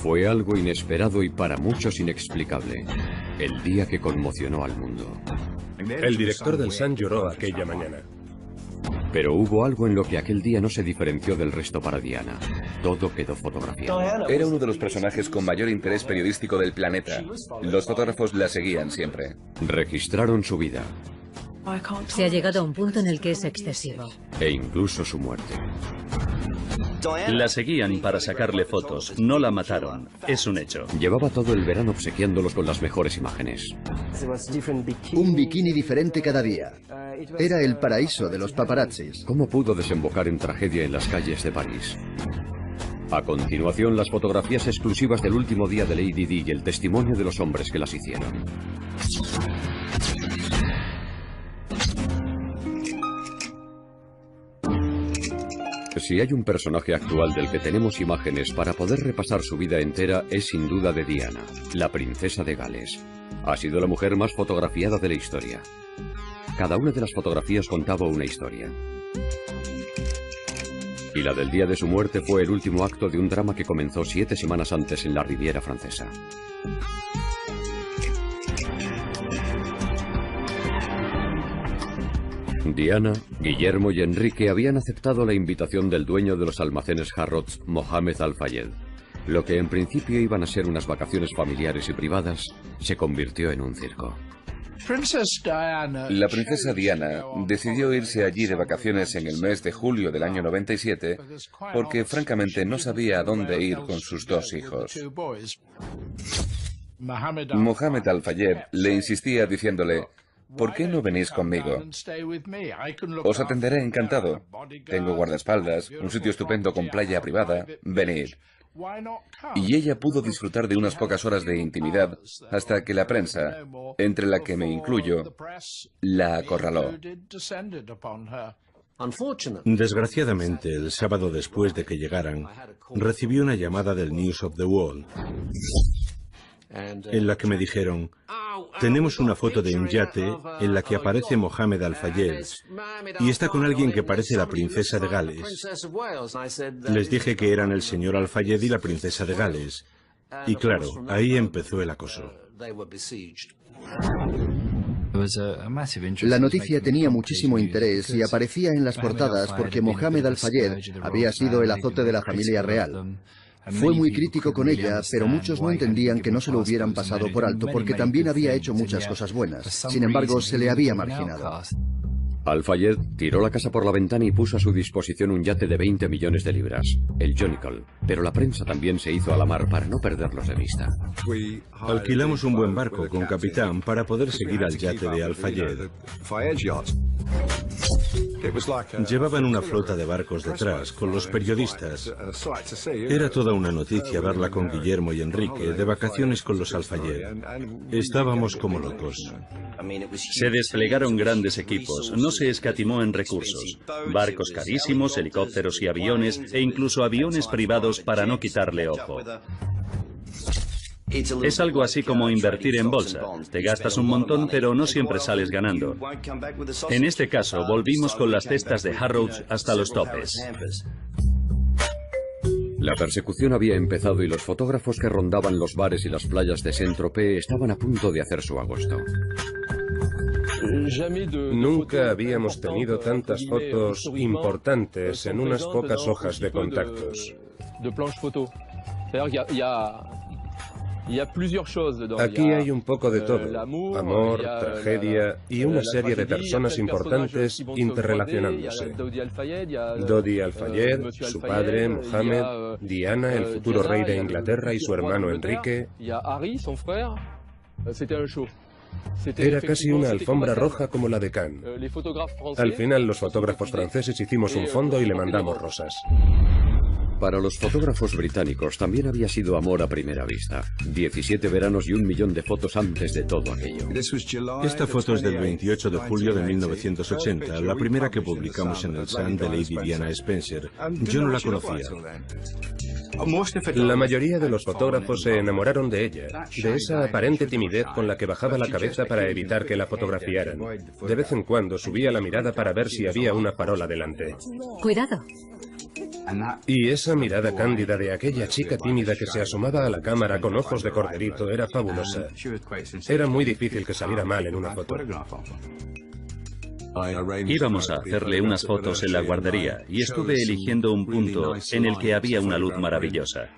Fue algo inesperado y para muchos inexplicable. El día que conmocionó al mundo. El director del Sun lloró aquella mañana. Pero hubo algo en lo que aquel día no se diferenció del resto para Diana. Todo quedó fotografiado. Era uno de los personajes con mayor interés periodístico del planeta. Los fotógrafos la seguían siempre. Registraron su vida. Se ha llegado a un punto en el que es excesivo. E incluso su muerte. La seguían para sacarle fotos, no la mataron, es un hecho. Llevaba todo el verano obsequiándolos con las mejores imágenes. Un bikini diferente cada día. Era el paraíso de los paparazzis. ¿Cómo pudo desembocar en tragedia en las calles de París? A continuación, las fotografías exclusivas del último día de Lady Di y el testimonio de los hombres que las hicieron. Si hay un personaje actual del que tenemos imágenes para poder repasar su vida entera, es sin duda de Diana, la princesa de Gales. Ha sido la mujer más fotografiada de la historia. Cada una de las fotografías contaba una historia. Y la del día de su muerte fue el último acto de un drama que comenzó 7 semanas antes en la Riviera Francesa. Diana, Guillermo y Enrique habían aceptado la invitación del dueño de los almacenes Harrods, Mohamed Al-Fayed. Lo que en principio iban a ser unas vacaciones familiares y privadas, se convirtió en un circo. La princesa Diana decidió irse allí de vacaciones en el mes de julio del año 97 porque francamente no sabía a dónde ir con sus 2 hijos. Mohamed Al-Fayed le insistía diciéndole: ¿por qué no venís conmigo? Os atenderé encantado. Tengo guardaespaldas, un sitio estupendo con playa privada. Venid. Y ella pudo disfrutar de unas pocas horas de intimidad hasta que la prensa, entre la que me incluyo, la acorraló. Desgraciadamente, el sábado después de que llegaran, recibí una llamada del News of the World, en la que me dijeron: tenemos una foto de un yate en la que aparece Mohamed Al-Fayed y está con alguien que parece la princesa de Gales. Les dije que eran el señor Al-Fayed y la princesa de Gales. Y claro, ahí empezó el acoso. La noticia tenía muchísimo interés y aparecía en las portadas porque Mohamed Al-Fayed había sido el azote de la familia real. Fue muy crítico con ella, pero muchos no entendían que no se lo hubieran pasado por alto porque también había hecho muchas cosas buenas. Sin embargo, se le había marginado. Al-Fayed tiró la casa por la ventana y puso a su disposición un yate de 20 millones de libras, el Jonicle, pero la prensa también se hizo a la mar para no perderlos de vista. Alquilamos un buen barco con capitán para poder seguir al yate de Al-Fayed. Llevaban una flota de barcos detrás, con los periodistas. Era toda una noticia verla con Guillermo y Enrique, de vacaciones con los Al-Fayed. Estábamos como locos. Se desplegaron grandes equipos, no se escatimó en recursos. Barcos carísimos, helicópteros y aviones, e incluso aviones privados para no quitarle ojo. Es algo así como invertir en bolsa. Te gastas un montón, pero no siempre sales ganando. En este caso, volvimos con las cestas de Harrods hasta los topes. La persecución había empezado y los fotógrafos que rondaban los bares y las playas de Saint-Tropez estaban a punto de hacer su agosto. Nunca habíamos tenido tantas fotos importantes en unas pocas hojas de contactos. Aquí hay un poco de todo: amor, tragedia y una serie de personas importantes interrelacionándose. Dodi Al-Fayed, su padre, Mohamed, Diana, el futuro rey de Inglaterra, y su hermano Enrique. Era casi una alfombra roja como la de Cannes. Al final, los fotógrafos franceses hicimos un fondo y le mandamos rosas. Para los fotógrafos británicos también había sido amor a primera vista. 17 veranos y 1 millón de fotos antes de todo aquello. Esta foto es del 28 de julio de 1980, la primera que publicamos en el Sun de Lady Diana Spencer. Yo no la conocía. La mayoría de los fotógrafos se enamoraron de ella, de esa aparente timidez con la que bajaba la cabeza para evitar que la fotografiaran. De vez en cuando subía la mirada para ver si había una farola delante. Cuidado. Y esa mirada cándida de aquella chica tímida que se asomaba a la cámara con ojos de corderito era fabulosa. Era muy difícil que saliera mal en una foto. Íbamos a hacerle unas fotos en la guardería y estuve eligiendo un punto en el que había una luz maravillosa.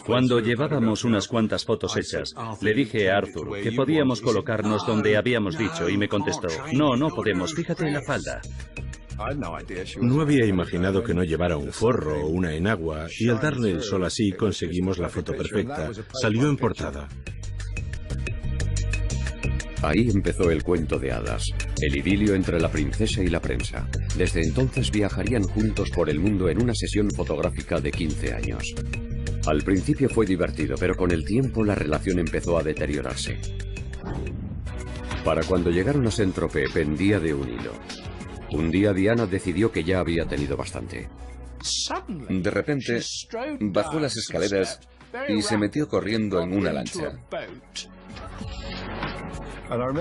Cuando llevábamos unas cuantas fotos hechas, le dije a Arthur que podíamos colocarnos donde habíamos dicho y me contestó, no, no podemos, fíjate en la falda. No había imaginado que no llevara un forro o una enagua y al darle el sol así conseguimos la foto perfecta. Salió en portada. Ahí empezó el cuento de hadas, el idilio entre la princesa y la prensa. Desde entonces viajarían juntos por el mundo en una sesión fotográfica de 15 años. Al principio fue divertido, pero con el tiempo la relación empezó a deteriorarse. Para cuando llegaron a Saint-Tropez pendía de un hilo. Un día Diana decidió que ya había tenido bastante. De repente, bajó las escaleras y se metió corriendo en una lancha.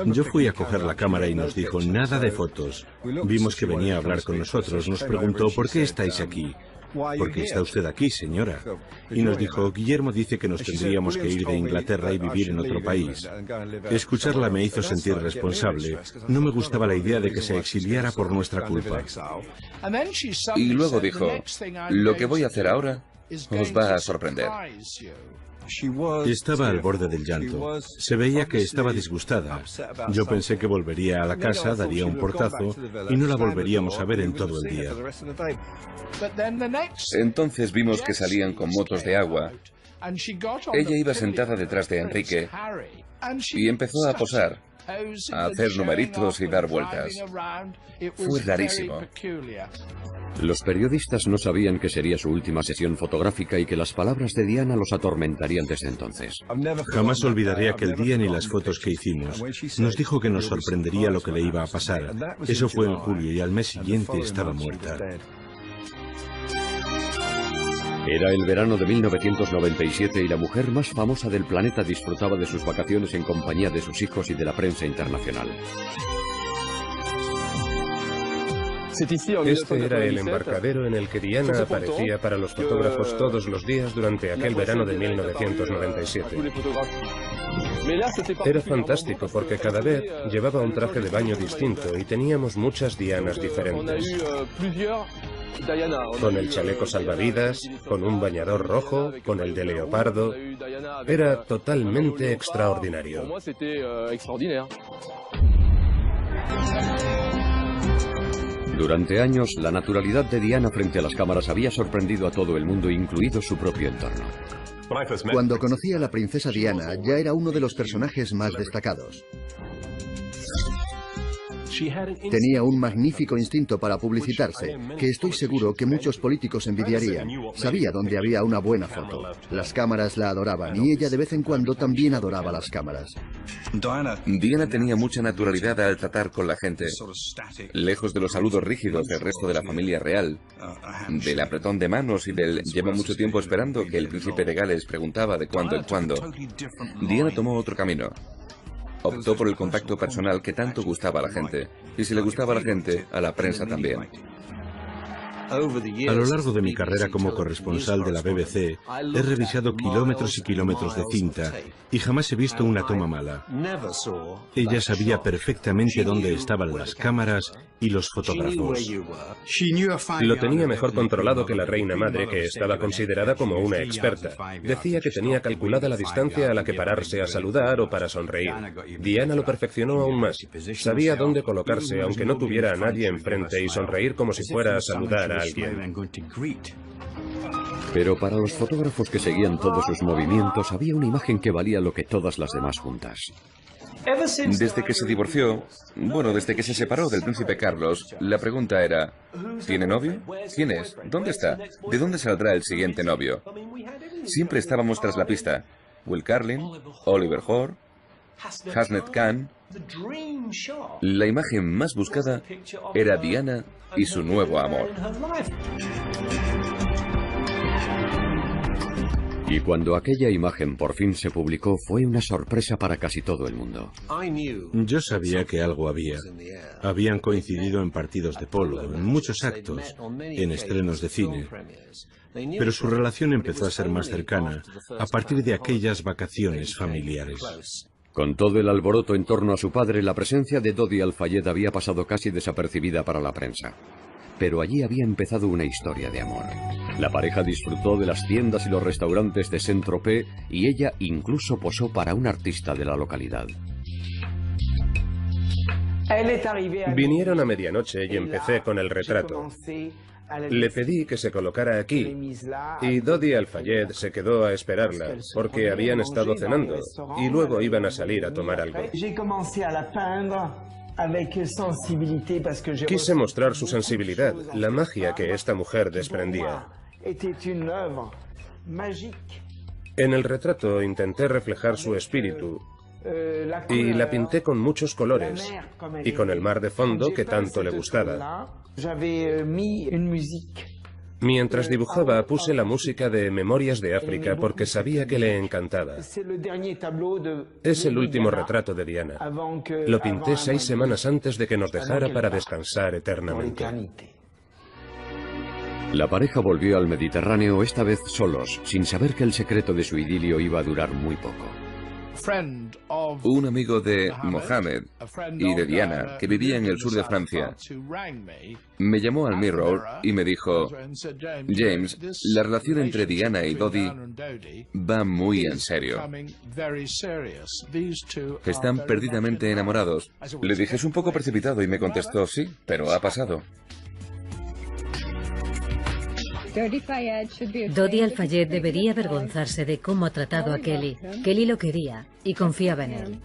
Yo fui a coger la cámara y nos dijo, nada de fotos. Vimos que venía a hablar con nosotros. Nos preguntó, ¿por qué estáis aquí? ¿Por qué está usted aquí, señora? Y nos dijo, Guillermo dice que nos tendríamos que ir de Inglaterra y vivir en otro país. Escucharla me hizo sentir responsable. No me gustaba la idea de que se exiliara por nuestra culpa. Y luego dijo, lo que voy a hacer ahora os va a sorprender. Estaba al borde del llanto. Se veía que estaba disgustada. Yo pensé que volvería a la casa, daría un portazo y no la volveríamos a ver en todo el día. Entonces vimos que salían con motos de agua. Ella iba sentada detrás de Enrique y empezó a posar, a hacer numeritos y dar vueltas. Fue rarísimo. Los periodistas no sabían que sería su última sesión fotográfica y que las palabras de Diana los atormentarían desde entonces. Jamás olvidaré aquel día ni las fotos que hicimos. Nos dijo que nos sorprendería lo que le iba a pasar. Eso fue en julio y al mes siguiente estaba muerta. Era el verano de 1997 y la mujer más famosa del planeta disfrutaba de sus vacaciones en compañía de sus hijos y de la prensa internacional. Este era el embarcadero en el que Diana aparecía para los fotógrafos todos los días durante aquel verano de 1997. Era fantástico porque cada vez llevaba un traje de baño distinto y teníamos muchas Dianas diferentes. Con el chaleco salvavidas, con un bañador rojo, con el de leopardo. Era totalmente extraordinario. Durante años, la naturalidad de Diana frente a las cámaras había sorprendido a todo el mundo, incluido su propio entorno. Cuando conocí a la princesa Diana, ya era uno de los personajes más destacados. Tenía un magnífico instinto para publicitarse, que estoy seguro que muchos políticos envidiarían. Sabía dónde había una buena foto. Las cámaras la adoraban y ella de vez en cuando también adoraba las cámaras. Diana tenía mucha naturalidad al tratar con la gente, lejos de los saludos rígidos del resto de la familia real, del apretón de manos y del lleva mucho tiempo esperando que el príncipe de Gales preguntaba de cuando en cuando. Diana tomó otro camino. Optó por el contacto personal que tanto gustaba a la gente. Y si le gustaba a la gente, a la prensa también. A lo largo de mi carrera como corresponsal de la BBC, he revisado kilómetros y kilómetros de cinta y jamás he visto una toma mala. Ella sabía perfectamente dónde estaban las cámaras y los fotógrafos. Lo tenía mejor controlado que la reina madre, que estaba considerada como una experta. Decía que tenía calculada la distancia a la que pararse a saludar o para sonreír. Diana lo perfeccionó aún más. Sabía dónde colocarse aunque no tuviera a nadie enfrente y sonreír como si fuera a saludar a alguien. Pero para los fotógrafos que seguían todos sus movimientos había una imagen que valía lo que todas las demás juntas. Desde que se divorció, bueno, desde que se separó del príncipe Carlos, la pregunta era, ¿tiene novio? ¿Quién es? ¿Dónde está? ¿De dónde saldrá el siguiente novio? Siempre estábamos tras la pista. Will Carlin, Oliver Hoare, Hasnet Khan. La imagen más buscada era Diana y su nuevo amor. Y cuando aquella imagen por fin se publicó, fue una sorpresa para casi todo el mundo. Yo sabía que algo había. Habían coincidido en partidos de polo, en muchos actos, en estrenos de cine. Pero su relación empezó a ser más cercana a partir de aquellas vacaciones familiares. Con todo el alboroto en torno a su padre, la presencia de Dodi Al-Fayed había pasado casi desapercibida para la prensa. Pero allí había empezado una historia de amor. La pareja disfrutó de las tiendas y los restaurantes de Saint-Tropez y ella incluso posó para un artista de la localidad. Vinieron a medianoche y empecé con el retrato. Le pedí que se colocara aquí y Dodi Al-Fayed se quedó a esperarla porque habían estado cenando y luego iban a salir a tomar algo. Quise mostrar su sensibilidad, la magia que esta mujer desprendía. En el retrato intenté reflejar su espíritu y la pinté con muchos colores y con el mar de fondo que tanto le gustaba. Mientras dibujaba puse la música de Memorias de África porque sabía que le encantaba. Es el último retrato de Diana. Lo pinté 6 semanas antes de que nos dejara para descansar eternamente. La pareja volvió al Mediterráneo, esta vez solos, sin saber que el secreto de su idilio iba a durar muy poco. Un amigo de Mohamed y de Diana, que vivía en el sur de Francia, me llamó al Mirror y me dijo: James, la relación entre Diana y Dodi va muy en serio. Están perdidamente enamorados. Le dije: es un poco precipitado, y me contestó: sí, pero ha pasado. Dodi Al-Fayed debería avergonzarse de cómo ha tratado a Kelly. Kelly lo quería y confiaba en él.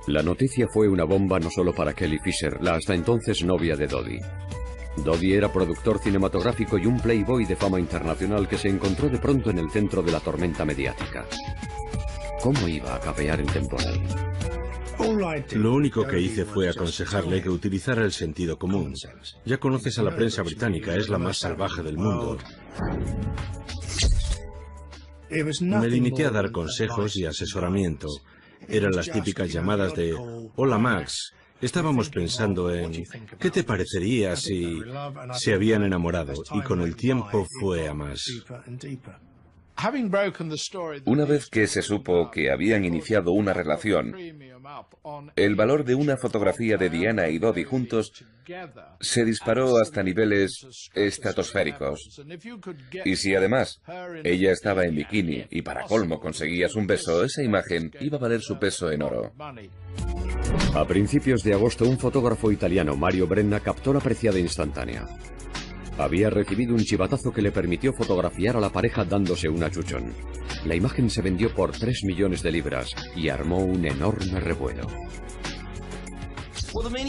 La noticia fue una bomba no solo para Kelly Fisher, la hasta entonces novia de Dodi. Dodi era productor cinematográfico y un playboy de fama internacional que se encontró de pronto en el centro de la tormenta mediática. ¿Cómo iba a capear el temporal? Lo único que hice fue aconsejarle que utilizara el sentido común. Ya conoces a la prensa británica, es la más salvaje del mundo. Me limité a dar consejos y asesoramiento. Eran las típicas llamadas de: hola Max, estábamos pensando en ¿qué te parecería si se habían enamorado? Y con el tiempo fue a más. Una vez que se supo que habían iniciado una relación, el valor de una fotografía de Diana y Dodi juntos se disparó hasta niveles estratosféricos. Y si además ella estaba en bikini y para colmo conseguías un beso, esa imagen iba a valer su peso en oro. A principios de agosto, un fotógrafo italiano, Mario Brenna, captó la preciada instantánea. Había recibido un chivatazo que le permitió fotografiar a la pareja dándose un achuchón. La imagen se vendió por 3 millones de libras y armó un enorme revuelo.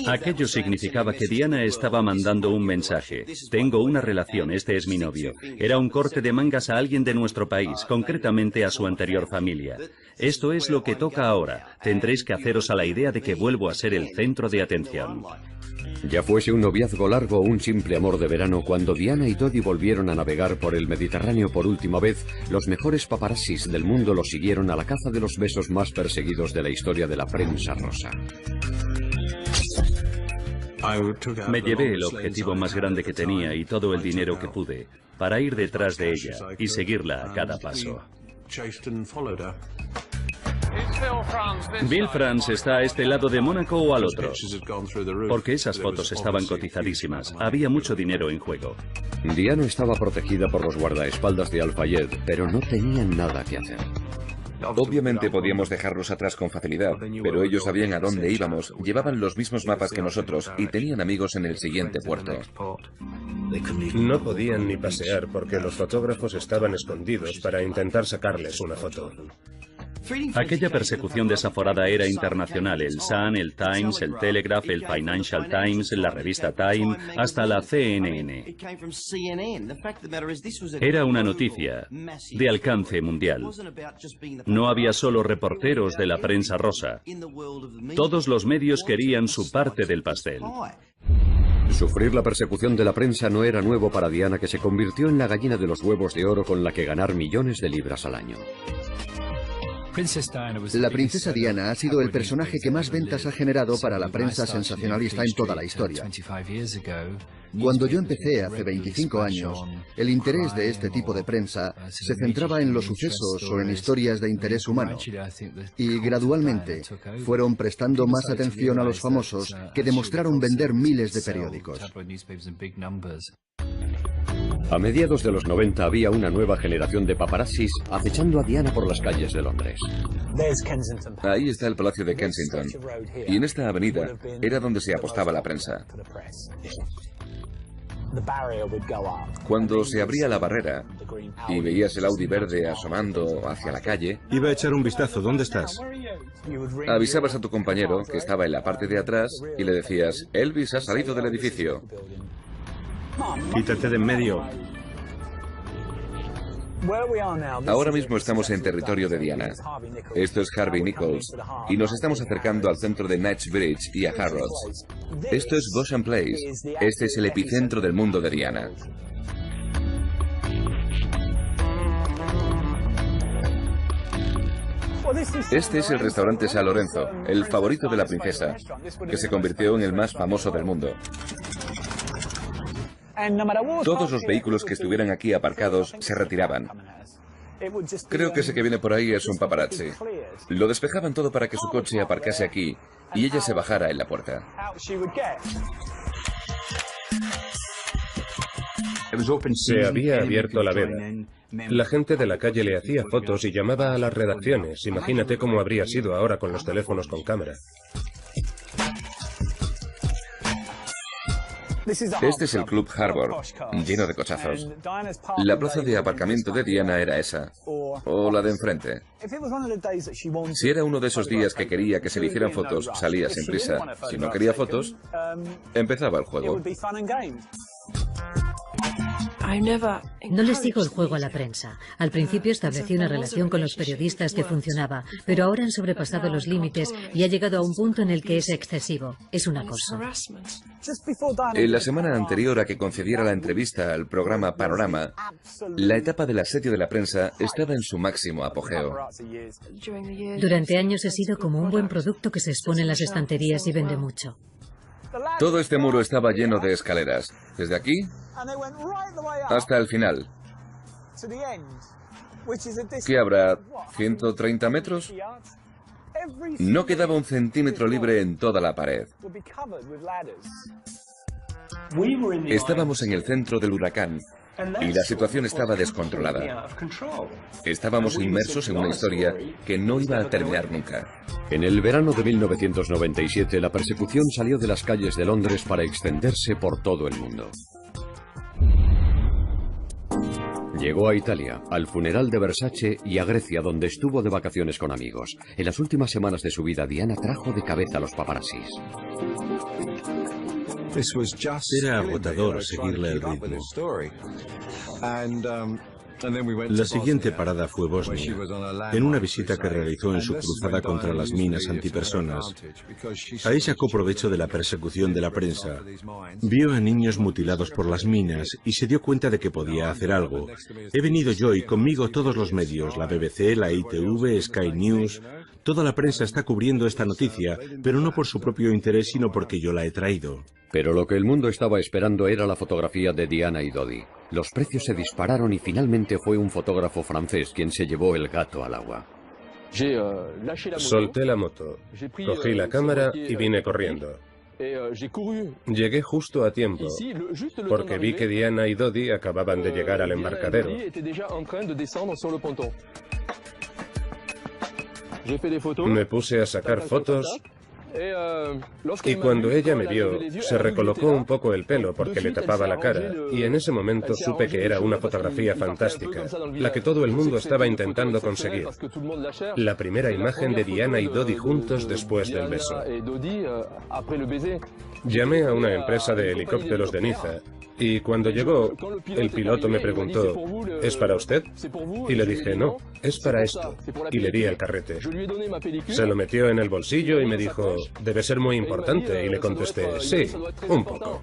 Aquello significaba que Diana estaba mandando un mensaje. Tengo una relación, este es mi novio. Era un corte de mangas a alguien de nuestro país, concretamente a su anterior familia. Esto es lo que toca ahora. Tendréis que haceros a la idea de que vuelvo a ser el centro de atención. Ya fuese un noviazgo largo o un simple amor de verano, cuando Diana y Dodi volvieron a navegar por el Mediterráneo por última vez, los mejores paparazzis del mundo los siguieron a la caza de los besos más perseguidos de la historia de la prensa rosa. Me llevé el objetivo más grande que tenía y todo el dinero que pude para ir detrás de ella y seguirla a cada paso. Bill France está a este lado de Mónaco o al otro, porque esas fotos estaban cotizadísimas. Había mucho dinero en juego. Diana estaba protegida por los guardaespaldas de Al-Fayed, pero no tenían nada que hacer. Obviamente podíamos dejarlos atrás con facilidad, pero ellos sabían a dónde íbamos, llevaban los mismos mapas que nosotros y tenían amigos en el siguiente puerto. No podían ni pasear porque los fotógrafos estaban escondidos para intentar sacarles una foto. Aquella persecución desaforada era internacional. El Sun, el Times, el Telegraph, el Financial Times, la revista Time, hasta la CNN. Era una noticia de alcance mundial. No había solo reporteros de la prensa rosa. Todos los medios querían su parte del pastel. Sufrir la persecución de la prensa no era nuevo para Diana, que se convirtió en la gallina de los huevos de oro con la que ganar millones de libras al año. La princesa Diana ha sido el personaje que más ventas ha generado para la prensa sensacionalista en toda la historia. Cuando yo empecé hace 25 años, el interés de este tipo de prensa se centraba en los sucesos o en historias de interés humano. Y gradualmente fueron prestando más atención a los famosos, que demostraron vender miles de periódicos. A mediados de los 90 había una nueva generación de paparazzis acechando a Diana por las calles de Londres. Ahí está el Palacio de Kensington. Y en esta avenida era donde se apostaba la prensa. Cuando se abría la barrera y veías el Audi verde asomando hacia la calle, iba a echar un vistazo. ¿Dónde estás? avisabas a tu compañero, que estaba en la parte de atrás, y le decías: Elvis ha salido del edificio. Quítate de en medio. Ahora mismo estamos en territorio de Diana. Esto es Harvey Nichols y nos estamos acercando al centro de Knightsbridge y a Harrods. Esto es Beauchamp Place. Este es el epicentro del mundo de Diana. Este es el restaurante San Lorenzo, el favorito de la princesa, que se convirtió en el más famoso del mundo. Todos los vehículos que estuvieran aquí aparcados se retiraban. Creo que ese que viene por ahí es un paparazzi. Lo despejaban todo para que su coche aparcase aquí y ella se bajara en la puerta. Se había abierto la veda. La gente de la calle le hacía fotos y llamaba a las redacciones. Imagínate cómo habría sido ahora con los teléfonos con cámara. Este es el Club Harbour, lleno de cochazos. La plaza de aparcamiento de Diana era esa, o la de enfrente. Si era uno de esos días que quería que se le hicieran fotos, salía sin prisa. Si no quería fotos, empezaba el juego. No les digo el juego a la prensa. Al principio establecí una relación con los periodistas que funcionaba, pero ahora han sobrepasado los límites y ha llegado a un punto en el que es excesivo. Es un acoso. En la semana anterior a que concediera la entrevista al programa Panorama, la etapa del asedio de la prensa estaba en su máximo apogeo. Durante años he sido como un buen producto que se expone en las estanterías y vende mucho. Todo este muro estaba lleno de escaleras, desde aquí hasta el final. ¿Qué habrá? ¿130 metros? No quedaba un centímetro libre en toda la pared. Estábamos en el centro del huracán y la situación estaba descontrolada. Estábamos inmersos en una historia que no iba a terminar nunca. En el verano de 1997, la persecución salió de las calles de Londres para extenderse por todo el mundo. Llegó a Italia, al funeral de Versace y a Grecia, donde estuvo de vacaciones con amigos. En las últimas semanas de su vida, Diana trajo de cabeza a los paparazzis. Era agotador seguirle el ritmo. La siguiente parada fue Bosnia, en una visita que realizó en su cruzada contra las minas antipersonas. Ahí sacó provecho de la persecución de la prensa. Vio a niños mutilados por las minas y se dio cuenta de que podía hacer algo. He venido yo y conmigo todos los medios, la BBC, la ITV, Sky News. Toda la prensa está cubriendo esta noticia, pero no por su propio interés, sino porque yo la he traído. Pero lo que el mundo estaba esperando era la fotografía de Diana y Dodi. Los precios se dispararon y finalmente fue un fotógrafo francés quien se llevó el gato al agua. Solté la moto, cogí la cámara y vine corriendo. Llegué justo a tiempo, porque vi que Diana y Dodi acababan de llegar al embarcadero. Me puse a sacar fotos y cuando ella me vio, se recolocó un poco el pelo porque le tapaba la cara y en ese momento supe que era una fotografía fantástica, la que todo el mundo estaba intentando conseguir. La primera imagen de Diana y Dodi juntos después del beso. Llamé a una empresa de helicópteros de Niza y cuando llegó, el piloto me preguntó, ¿es para usted? Y le dije, no, es para esto. Y le di el carrete. Se lo metió en el bolsillo y me dijo, debe ser muy importante. Y le contesté, sí, un poco.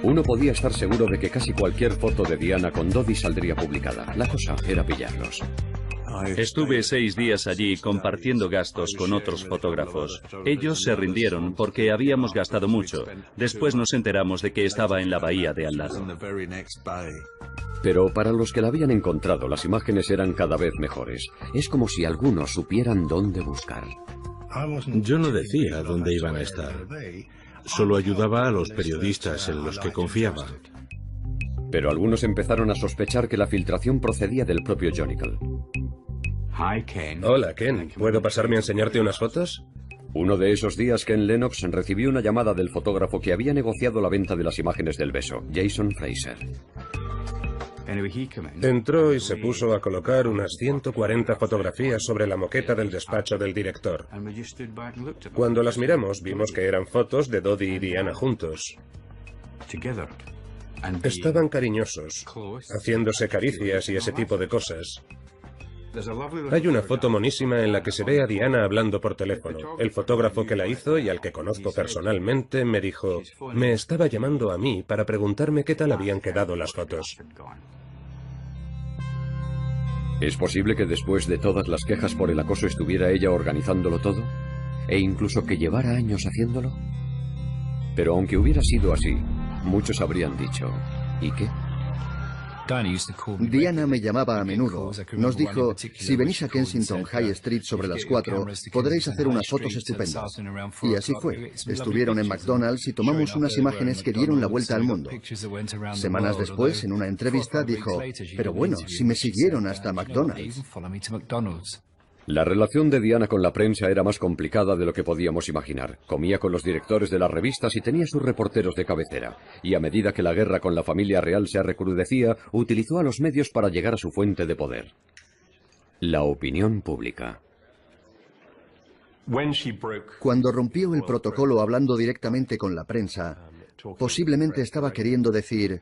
Uno podía estar seguro de que casi cualquier foto de Diana con Dodi saldría publicada. La cosa era pillarlos. Estuve 6 días allí compartiendo gastos con otros fotógrafos. Ellos se rindieron porque habíamos gastado mucho. Después nos enteramos de que estaba en la bahía de al lado. Pero para los que la habían encontrado, las imágenes eran cada vez mejores. Es como si algunos supieran dónde buscar. Yo no decía dónde iban a estar. Solo ayudaba a los periodistas en los que confiaba. Pero algunos empezaron a sospechar que la filtración procedía del propio Jonicle. Hola, Ken. ¿Puedo pasarme a enseñarte unas fotos? Uno de esos días, Ken Lennox recibió una llamada del fotógrafo que había negociado la venta de las imágenes del beso, Jason Fraser. Entró y se puso a colocar unas 140 fotografías sobre la moqueta del despacho del director. Cuando las miramos, vimos que eran fotos de Dodi y Diana juntos. Estaban cariñosos, haciéndose caricias y ese tipo de cosas. Hay una foto monísima en la que se ve a Diana hablando por teléfono. El fotógrafo que la hizo y al que conozco personalmente me dijo, me estaba llamando a mí para preguntarme qué tal habían quedado las fotos. ¿Es posible que después de todas las quejas por el acoso estuviera ella organizándolo todo? ¿E incluso que llevara años haciéndolo? Pero aunque hubiera sido así, muchos habrían dicho, ¿y qué? Diana me llamaba a menudo. Nos dijo, si venís a Kensington High Street sobre las 4, podréis hacer unas fotos estupendas. Y así fue. Estuvieron en McDonald's y tomamos unas imágenes que dieron la vuelta al mundo. Semanas después, en una entrevista, dijo, pero bueno, si me siguieron hasta McDonald's. La relación de Diana con la prensa era más complicada de lo que podíamos imaginar. Comía con los directores de las revistas y tenía sus reporteros de cabecera. Y a medida que la guerra con la familia real se recrudecía, utilizó a los medios para llegar a su fuente de poder: la opinión pública. Cuando rompió el protocolo hablando directamente con la prensa, posiblemente estaba queriendo decir,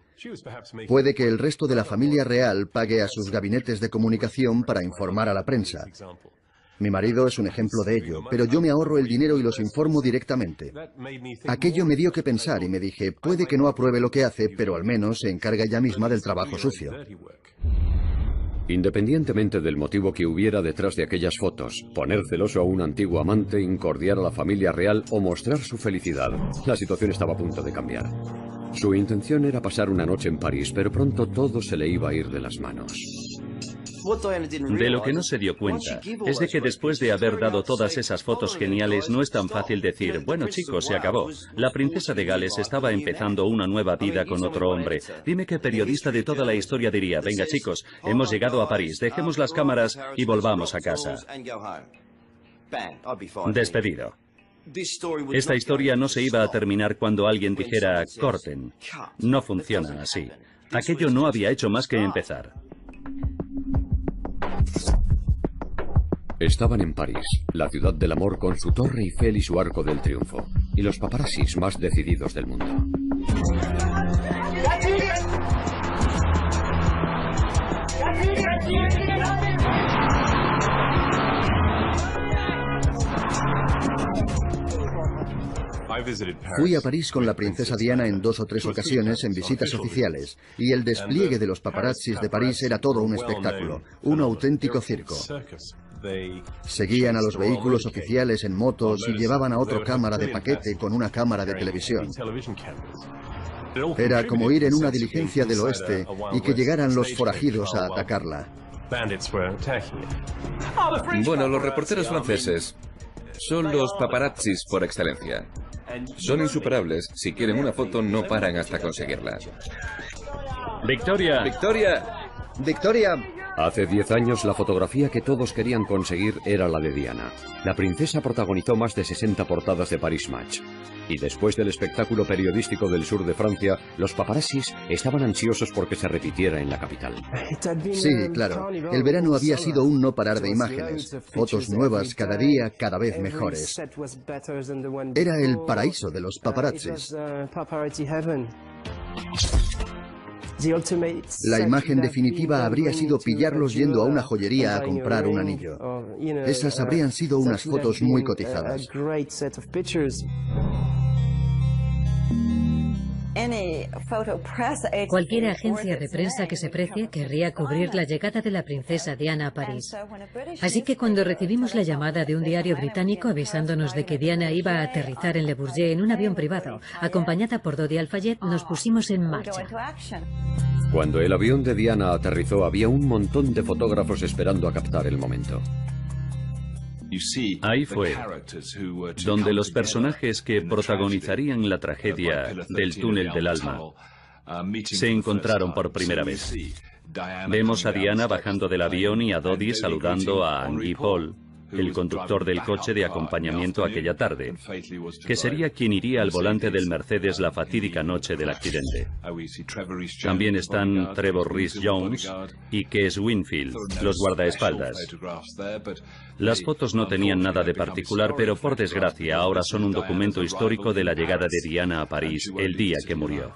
puede que el resto de la familia real pague a sus gabinetes de comunicación para informar a la prensa. Mi marido es un ejemplo de ello, pero yo me ahorro el dinero y los informo directamente. Aquello me dio que pensar y me dije, puede que no apruebe lo que hace, pero al menos se encarga ella misma del trabajo sucio. Independientemente del motivo que hubiera detrás de aquellas fotos, poner celoso a un antiguo amante, incordiar a la familia real o mostrar su felicidad, la situación estaba a punto de cambiar. Su intención era pasar una noche en París, pero pronto todo se le iba a ir de las manos. De lo que no se dio cuenta es de que después de haber dado todas esas fotos geniales no es tan fácil decir, bueno chicos, se acabó. La princesa de Gales estaba empezando una nueva vida con otro hombre. Dime qué periodista de toda la historia diría, venga chicos, hemos llegado a París, dejemos las cámaras y volvamos a casa. Despedido. Esta historia no se iba a terminar cuando alguien dijera, corten. No funciona así. Aquello no había hecho más que empezar. Estaban en París, la ciudad del amor con su Torre Eiffel y su Arco del Triunfo, y los paparazzis más decididos del mundo. Fui a París con la princesa Diana en 2 o 3 ocasiones en visitas oficiales, y el despliegue de los paparazzis de París era todo un espectáculo, un auténtico circo. Seguían a los vehículos oficiales en motos y llevaban a otro cámara de paquete con una cámara de televisión. Era como ir en una diligencia del oeste y que llegaran los forajidos a atacarla. Bueno, los reporteros franceses son los paparazzis por excelencia. Son insuperables. Si quieren una foto, no paran hasta conseguirla. ¡Victoria! ¡Victoria! ¡Victoria! Hace 10 años la fotografía que todos querían conseguir era la de Diana. La princesa protagonizó más de 60 portadas de Paris Match. Y después del espectáculo periodístico del sur de Francia, los paparazzis estaban ansiosos porque se repitiera en la capital. Sí, claro. El verano había sido un no parar de imágenes. Fotos nuevas cada día, cada vez mejores. Era el paraíso de los paparazzis. La imagen definitiva habría sido pillarlos yendo a una joyería a comprar un anillo. Esas habrían sido unas fotos muy cotizadas. Cualquier agencia de prensa que se precie querría cubrir la llegada de la princesa Diana a París. Así que cuando recibimos la llamada de un diario británico avisándonos de que Diana iba a aterrizar en Le Bourget en un avión privado, acompañada por Dodi Al-Fayed, nos pusimos en marcha. Cuando el avión de Diana aterrizó, había un montón de fotógrafos esperando a captar el momento. Ahí fue donde los personajes que protagonizarían la tragedia del túnel del alma se encontraron por primera vez. Vemos a Diana bajando del avión y a Dodi saludando a Guy Paul, el conductor del coche de acompañamiento aquella tarde, que sería quien iría al volante del Mercedes la fatídica noche del accidente. También están Trevor Rhys-Jones y Kes Winfield, los guardaespaldas. Las fotos no tenían nada de particular, pero por desgracia ahora son un documento histórico de la llegada de Diana a París el día que murió.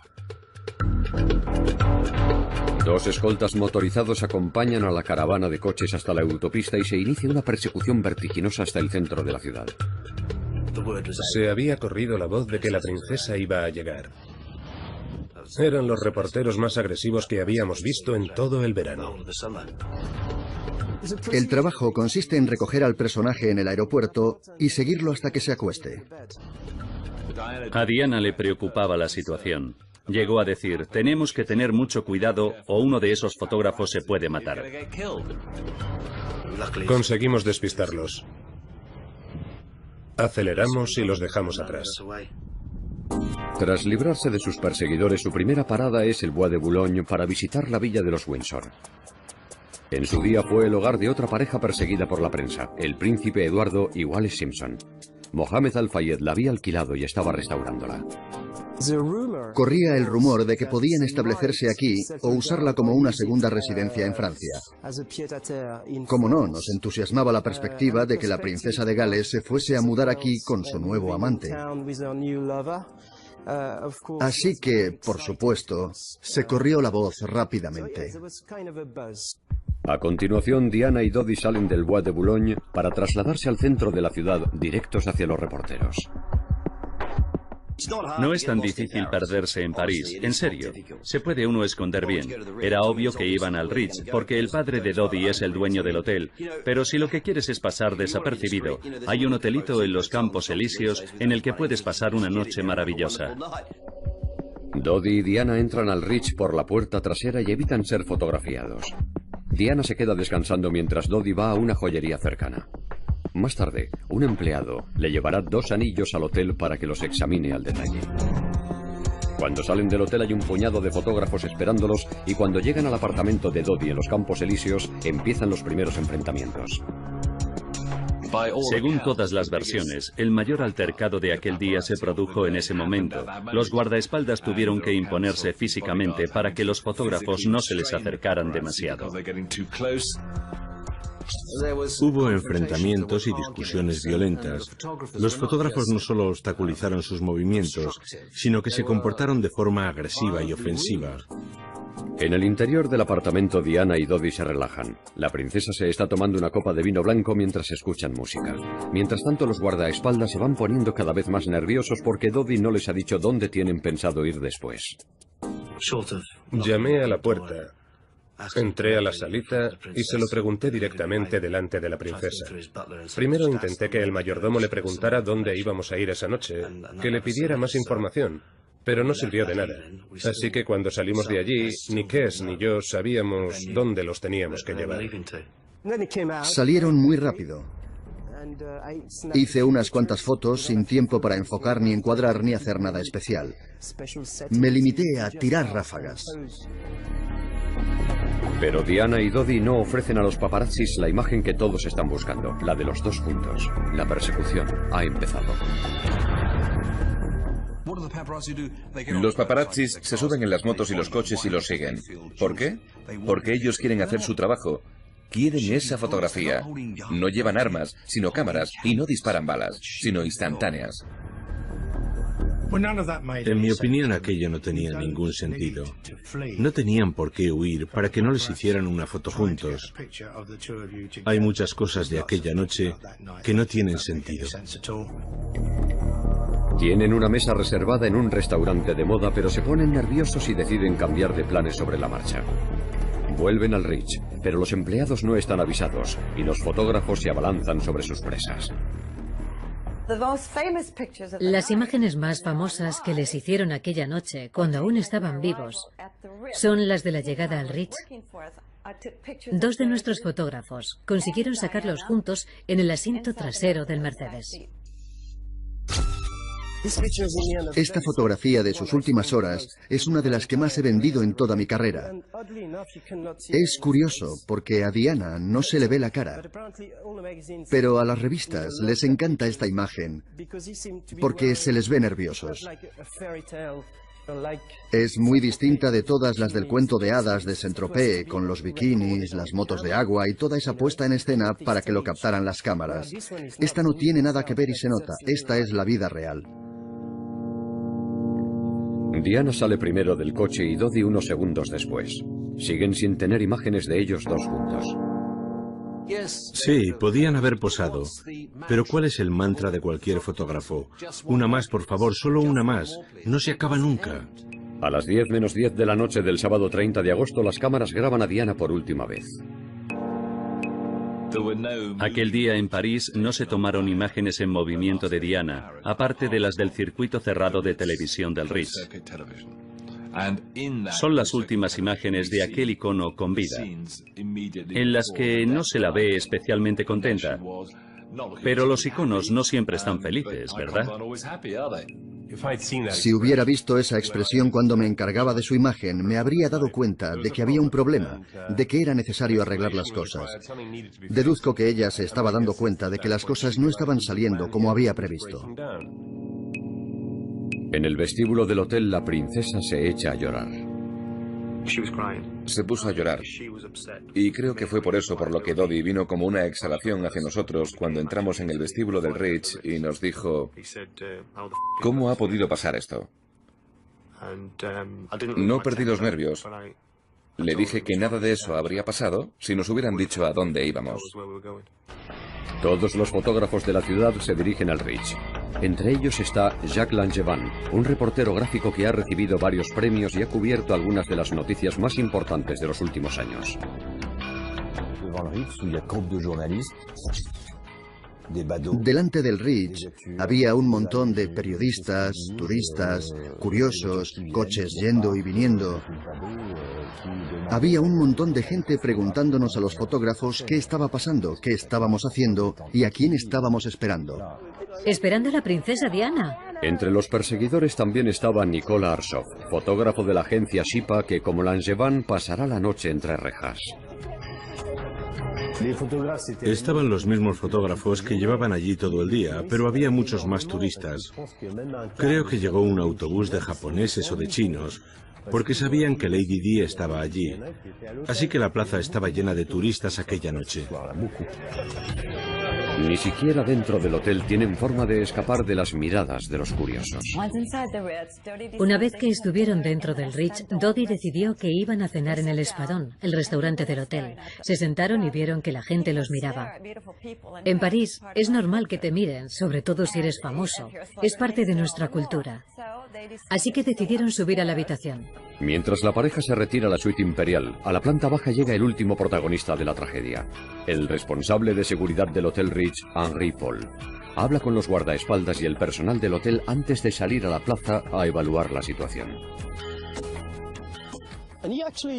Dos escoltas motorizados acompañan a la caravana de coches hasta la autopista y se inicia una persecución vertiginosa hasta el centro de la ciudad. Se había corrido la voz de que la princesa iba a llegar. Eran los reporteros más agresivos que habíamos visto en todo el verano. El trabajo consiste en recoger al personaje en el aeropuerto y seguirlo hasta que se acueste. A Diana le preocupaba la situación. Llegó a decir, tenemos que tener mucho cuidado o uno de esos fotógrafos se puede matar. Conseguimos despistarlos. Aceleramos y los dejamos atrás. Tras librarse de sus perseguidores, su primera parada es el Bois de Boulogne para visitar la villa de los Windsor. En su día fue el hogar de otra pareja perseguida por la prensa, el príncipe Eduardo y Wallis Simpson. Mohamed Al-Fayed la había alquilado y estaba restaurándola. Corría el rumor de que podían establecerse aquí o usarla como una segunda residencia en Francia. Como no, nos entusiasmaba la perspectiva de que la princesa de Gales se fuese a mudar aquí con su nuevo amante. Así que, por supuesto, se corrió la voz rápidamente. A continuación, Diana y Dodi salen del Bois de Boulogne para trasladarse al centro de la ciudad, directos hacia los reporteros. No es tan difícil perderse en París, en serio. Se puede uno esconder bien. Era obvio que iban al Ritz, porque el padre de Dodi es el dueño del hotel. Pero si lo que quieres es pasar desapercibido, hay un hotelito en los Campos Elíseos en el que puedes pasar una noche maravillosa. Dodi y Diana entran al Ritz por la puerta trasera y evitan ser fotografiados. Diana se queda descansando mientras Dodi va a una joyería cercana. Más tarde, un empleado le llevará 2 anillos al hotel para que los examine al detalle. Cuando salen del hotel hay un puñado de fotógrafos esperándolos y cuando llegan al apartamento de Dodi en los Campos Elíseos empiezan los primeros enfrentamientos. Según todas las versiones, el mayor altercado de aquel día se produjo en ese momento. Los guardaespaldas tuvieron que imponerse físicamente para que los fotógrafos no se les acercaran demasiado. Hubo enfrentamientos y discusiones violentas. Los fotógrafos no solo obstaculizaron sus movimientos, sino que se comportaron de forma agresiva y ofensiva. En el interior del apartamento, Diana y Dodi se relajan. La princesa se está tomando una copa de vino blanco mientras escuchan música. Mientras tanto, los guardaespaldas se van poniendo cada vez más nerviosos porque Dodi no les ha dicho dónde tienen pensado ir después. Llamé a la puerta. Entré a la salita y se lo pregunté directamente delante de la princesa. Primero intenté que el mayordomo le preguntara dónde íbamos a ir esa noche, que le pidiera más información, pero no sirvió de nada. Así que cuando salimos de allí, ni Kes ni yo sabíamos dónde los teníamos que llevar. Salieron muy rápido. Hice unas cuantas fotos sin tiempo para enfocar ni encuadrar ni hacer nada especial. Me limité a tirar ráfagas. Pero Diana y Dodi no ofrecen a los paparazzis la imagen que todos están buscando, la de los dos juntos. La persecución ha empezado. Los paparazzis se suben en las motos y los coches y los siguen. ¿Por qué? Porque ellos quieren hacer su trabajo. Quieren esa fotografía. No llevan armas, sino cámaras, y no disparan balas, sino instantáneas. En mi opinión, aquello no tenía ningún sentido. No tenían por qué huir para que no les hicieran una foto juntos. Hay muchas cosas de aquella noche que no tienen sentido. Tienen una mesa reservada en un restaurante de moda, pero se ponen nerviosos y deciden cambiar de planes sobre la marcha. Vuelven al Ritz, pero los empleados no están avisados y los fotógrafos se abalanzan sobre sus presas. Las imágenes más famosas que les hicieron aquella noche, cuando aún estaban vivos, son las de la llegada al Ritz. Dos de nuestros fotógrafos consiguieron sacarlos juntos en el asiento trasero del Mercedes. Esta fotografía de sus últimas horas es una de las que más he vendido en toda mi carrera. Es curioso porque a Diana no se le ve la cara, pero a las revistas les encanta esta imagen porque se les ve nerviosos. Es muy distinta de todas las del cuento de hadas de Saint-Tropez, con los bikinis, las motos de agua y toda esa puesta en escena para que lo captaran las cámaras. Esta no tiene nada que ver y se nota. Esta es la vida real. Diana sale primero del coche y Dodi unos segundos después. Siguen sin tener imágenes de ellos dos juntos. Sí, podían haber posado. Pero ¿cuál es el mantra de cualquier fotógrafo? Una más, por favor, solo una más. No se acaba nunca. A las 10 menos 10 de la noche del sábado 30 de agosto, las cámaras graban a Diana por última vez. Aquel día en París no se tomaron imágenes en movimiento de Diana, aparte de las del circuito cerrado de televisión del Ritz. Son las últimas imágenes de aquel icono con vida, en las que no se la ve especialmente contenta. Pero los iconos no siempre están felices, ¿verdad? Si hubiera visto esa expresión cuando me encargaba de su imagen, me habría dado cuenta de que había un problema, de que era necesario arreglar las cosas. Deduzco que ella se estaba dando cuenta de que las cosas no estaban saliendo como había previsto. En el vestíbulo del hotel, la princesa se echa a llorar. Se puso a llorar. Y creo que fue por eso por lo que Dodi vino como una exhalación hacia nosotros cuando entramos en el vestíbulo del Ritz y nos dijo: ¿cómo ha podido pasar esto? No perdí los nervios. Le dije que nada de eso habría pasado si nos hubieran dicho a dónde íbamos. Todos los fotógrafos de la ciudad se dirigen al Ritz. Entre ellos está Jacques Langevin, un reportero gráfico que ha recibido varios premios y ha cubierto algunas de las noticias más importantes de los últimos años. Delante del Ritz había un montón de periodistas, turistas, curiosos, coches yendo y viniendo. Había un montón de gente preguntándonos a los fotógrafos qué estaba pasando, qué estábamos haciendo y a quién estábamos esperando. Esperando a la princesa Diana. Entre los perseguidores también estaba Nicola Arsov, fotógrafo de la agencia Shipa que, como Langevin, pasará la noche entre rejas. Estaban los mismos fotógrafos que llevaban allí todo el día, pero había muchos más turistas. Creo que llegó un autobús de japoneses o de chinos, porque sabían que Lady Di estaba allí. Así que la plaza estaba llena de turistas aquella noche. Ni siquiera dentro del hotel tienen forma de escapar de las miradas de los curiosos. Una vez que estuvieron dentro del Ritz, Dodi decidió que iban a cenar en el Espadón, el restaurante del hotel. Se sentaron y vieron que la gente los miraba. En París es normal que te miren, sobre todo si eres famoso. Es parte de nuestra cultura. Así que decidieron subir a la habitación. Mientras la pareja se retira a la suite imperial, a la planta baja llega el último protagonista de la tragedia, el responsable de seguridad del Hotel Ritz, Henri Paul. Habla con los guardaespaldas y el personal del hotel antes de salir a la plaza a evaluar la situación.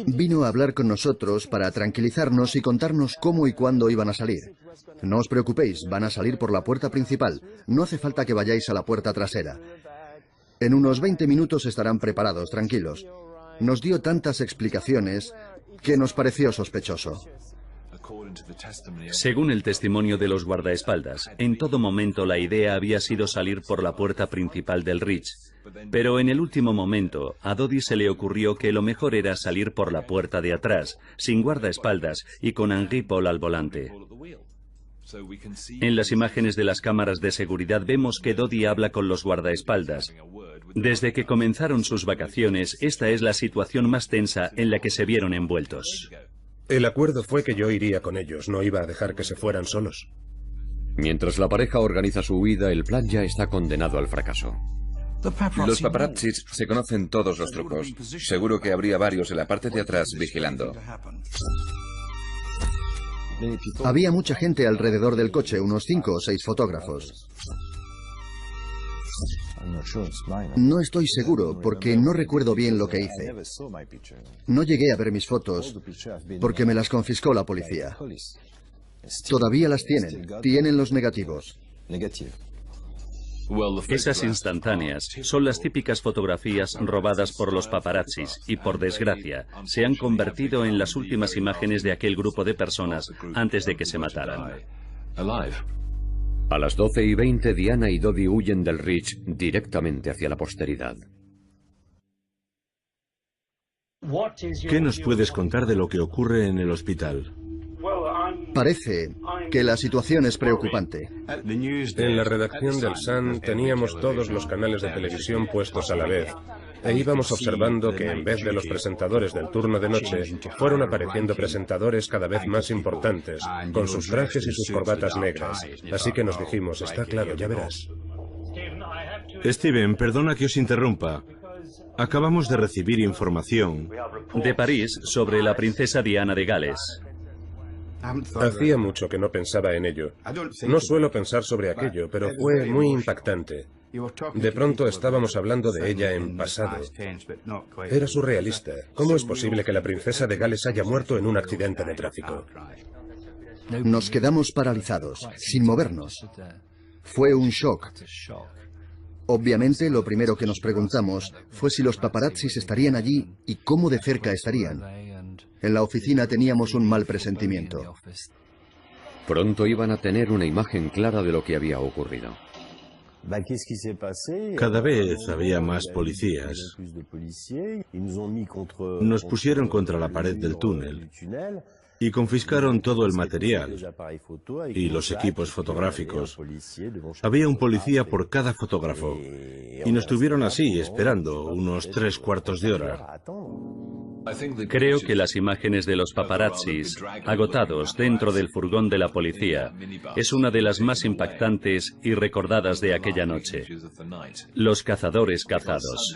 Vino a hablar con nosotros para tranquilizarnos y contarnos cómo y cuándo iban a salir. No os preocupéis, van a salir por la puerta principal. No hace falta que vayáis a la puerta trasera. En unos 20 minutos estarán preparados, tranquilos. Nos dio tantas explicaciones que nos pareció sospechoso. Según el testimonio de los guardaespaldas, en todo momento la idea había sido salir por la puerta principal del Ritz. Pero en el último momento, a Dodi se le ocurrió que lo mejor era salir por la puerta de atrás, sin guardaespaldas y con Henri Paul al volante. En las imágenes de las cámaras de seguridad vemos que Dodi habla con los guardaespaldas. Desde que comenzaron sus vacaciones, esta es la situación más tensa en la que se vieron envueltos. El acuerdo fue que yo iría con ellos, no iba a dejar que se fueran solos. Mientras la pareja organiza su huida, el plan ya está condenado al fracaso. Los paparazzis se conocen todos los trucos. Seguro que habría varios en la parte de atrás vigilando. Había mucha gente alrededor del coche, unos 5 o 6 fotógrafos. No estoy seguro, porque no recuerdo bien lo que hice. No llegué a ver mis fotos, porque me las confiscó la policía. Todavía las tienen. Tienen los negativos. Esas instantáneas son las típicas fotografías robadas por los paparazzis y, por desgracia, se han convertido en las últimas imágenes de aquel grupo de personas antes de que se mataran. A las 12:20, Diana y Dodi huyen del Ritz directamente hacia la posteridad. ¿Qué nos puedes contar de lo que ocurre en el hospital? Parece que la situación es preocupante. En la redacción del Sun teníamos todos los canales de televisión puestos a la vez. E íbamos observando que en vez de los presentadores del turno de noche, fueron apareciendo presentadores cada vez más importantes, con sus trajes y sus corbatas negras. Así que nos dijimos, está claro, ya verás. Steven, perdona que os interrumpa. Acabamos de recibir información De París sobre la princesa Diana de Gales. Hacía mucho que no pensaba en ello. No suelo pensar sobre aquello, pero fue muy impactante. De pronto estábamos hablando de ella en pasado. Era surrealista. ¿Cómo es posible que la princesa de Gales haya muerto en un accidente de tráfico? Nos quedamos paralizados, sin movernos. Fue un shock. Obviamente, lo primero que nos preguntamos fue si los paparazzis estarían allí y cómo de cerca estarían. En la oficina teníamos un mal presentimiento. Pronto iban a tener una imagen clara de lo que había ocurrido. Cada vez había más policías. Nos pusieron contra la pared del túnel y confiscaron todo el material y los equipos fotográficos. Había un policía por cada fotógrafo y nos tuvieron así, esperando unos 3/4 de hora. Creo que las imágenes de los paparazzis, agotados dentro del furgón de la policía, es una de las más impactantes y recordadas de aquella noche. Los cazadores cazados.